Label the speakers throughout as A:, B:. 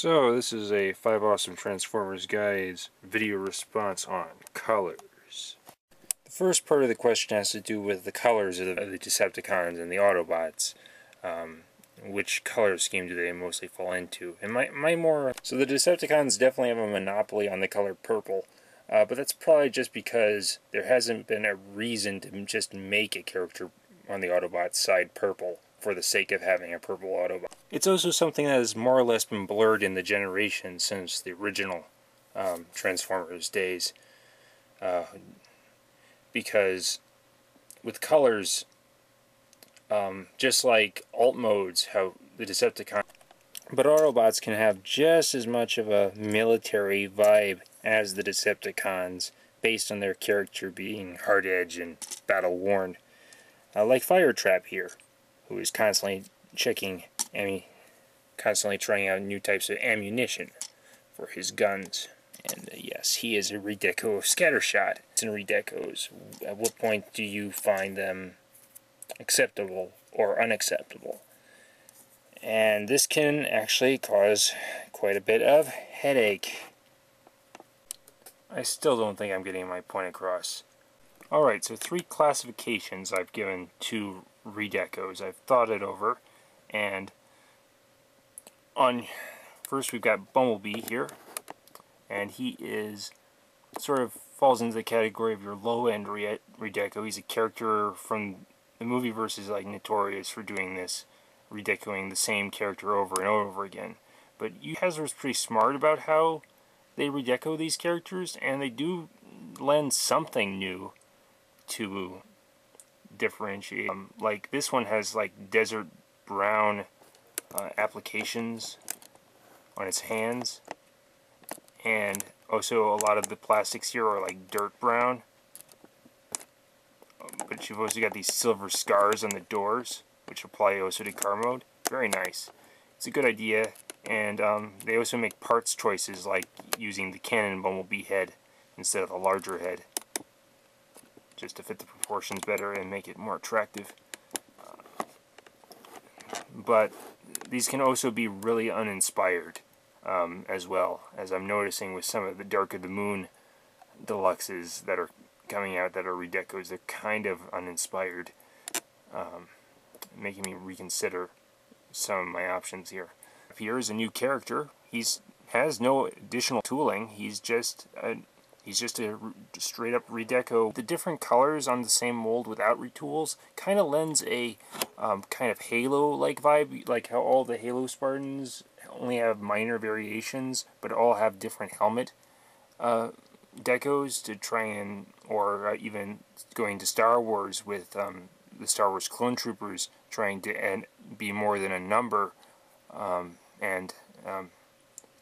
A: So this is a 5 Awesome Transformers Guys video response on colors. The first part of the question has to do with the colors of the Decepticons and the Autobots. Which color scheme do they mostly fall into? And so the Decepticons definitely have a monopoly on the color purple, but that's probably just because there hasn't been a reason to just make a character on the Autobot side purple for the sake of having a purple Autobot. It's also something that has more or less been blurred in the generation since the original Transformers days, because with colors, just like alt modes, how the Decepticons, but Autobots can have just as much of a military vibe as the Decepticons, based on their character being hard-edged and battle-worn, like Firetrap here, who is constantly constantly trying out new types of ammunition for his guns. And yes, he is a redeco of Scattershot. It's in redecos. At what point do you find them acceptable or unacceptable? And this can actually cause quite a bit of headache. I still don't think I'm getting my point across. Alright, so 3 classifications I've given to redecos. I've thought it over, and first we've got Bumblebee here, and he is sort of falls into the category of your low-end redeco. He's a character from the movie versus like notorious for doing this, redecoing the same character over and over again. But Hasbro's pretty smart about how they redeco these characters, and they do lend something new to differentiate. Like this one has like desert brown applications on its hands, and also a lot of the plastics here are like dirt brown, but you've also got these silver scars on the doors which apply also to car mode. Very nice. It's a good idea, and they also make parts choices like using the Cannon Bumblebee head instead of a larger head, just to fit the proportions better and make it more attractive. But these can also be really uninspired as well, as I'm noticing with some of the Dark of the Moon deluxes that are coming out that are redecos. They're kind of uninspired, making me reconsider some of my options here. Here is a new character. He has no additional tooling. He's just a straight up redeco. The different colors on the same mold without retools kind of lends a kind of Halo-like vibe, like how all the Halo Spartans only have minor variations, but all have different helmet decos to try and, or even going to Star Wars with the Star Wars clone troopers trying to be more than a number and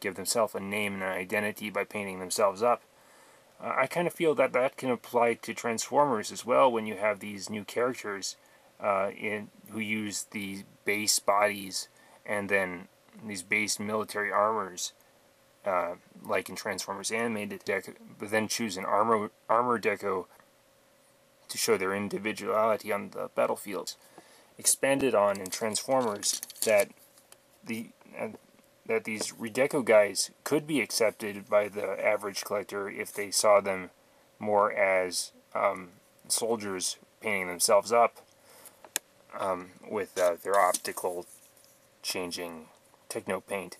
A: give themselves a name and an identity by painting themselves up. I kind of feel that that can apply to Transformers as well when you have these new characters who use the base bodies and then these base military armors, like in Transformers Animated Deco, but then choose an armor deco to show their individuality on the battlefields. Expanded on in Transformers that these redeco guys could be accepted by the average collector if they saw them more as soldiers painting themselves up with their optical changing techno paint.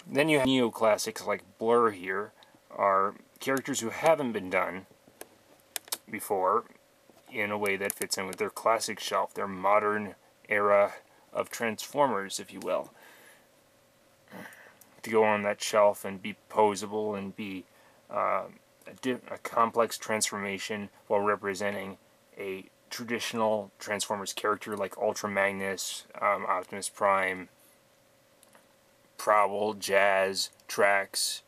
A: Then you have neoclassics like Blur here, are characters who haven't been done before in a way that fits in with their classic shelf, their modern era of Transformers, if you will, to go on that shelf and be posable and be a complex transformation while representing a traditional Transformers character like Ultra Magnus, Optimus Prime, Prowl, Jazz, Trax,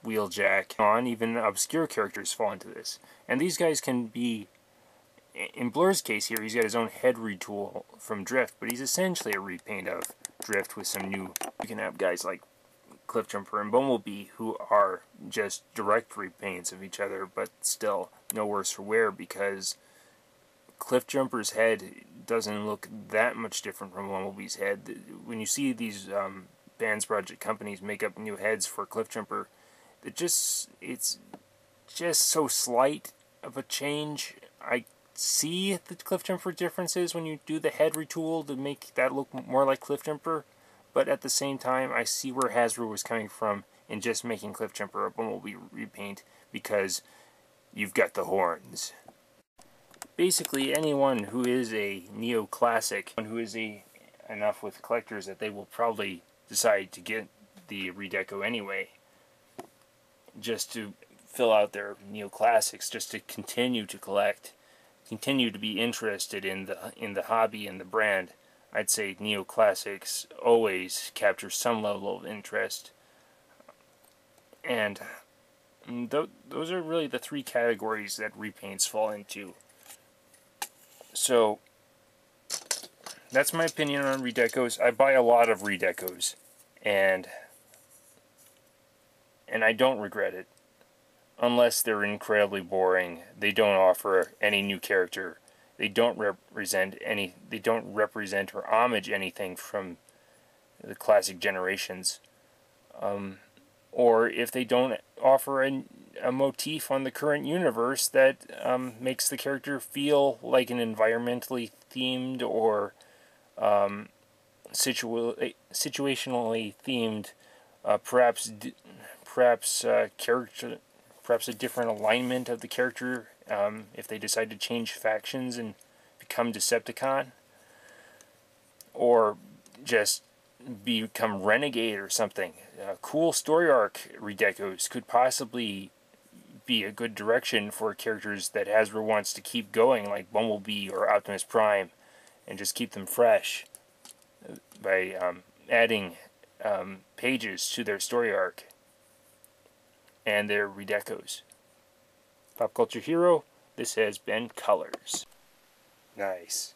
A: Wheeljack, even obscure characters fall into this. And these guys can be, in Blur's case here, he's got his own head retool from Drift, but he's essentially a repaint of Drift with some new. You can have guys like Cliffjumper and Bumblebee who are just direct repaints of each other, but still no worse for wear, because Cliffjumper's head doesn't look that much different from Bumblebee's head. When you see these Bands Project companies make up new heads for Cliffjumper, it's just so slight of a change. I see the Cliffjumper differences when you do the head retool to make that look more like Cliffjumper, but at the same time I see where Hasbro was coming from in just making Cliffjumper a Bumblebee repaint, because you've got the horns. Basically, anyone who is a neoclassic, who is enough with collectors that they will probably decide to get the redeco anyway, just to fill out their neoclassics, just to continue to collect, continue to be interested in the hobby and the brand. I'd say neoclassics always capture some level of interest, and those are really the three categories that repaints fall into. So that's my opinion on redecos. I buy a lot of redecos, and I don't regret it, unless they're incredibly boring. They don't offer any new character. They don't represent or homage anything from the classic generations. Or if they don't offer a motif on the current universe that makes the character feel like an environmentally themed or situationally themed, perhaps a different alignment of the character, if they decide to change factions and become Decepticon, or just become Renegade or something. Cool story arc redecos could possibly be a good direction for characters that Hasbro wants to keep going, like Bumblebee or Optimus Prime, and just keep them fresh by adding pages to their story arc and their redecos. Pop Culture Hero, this has been Colors. Nice.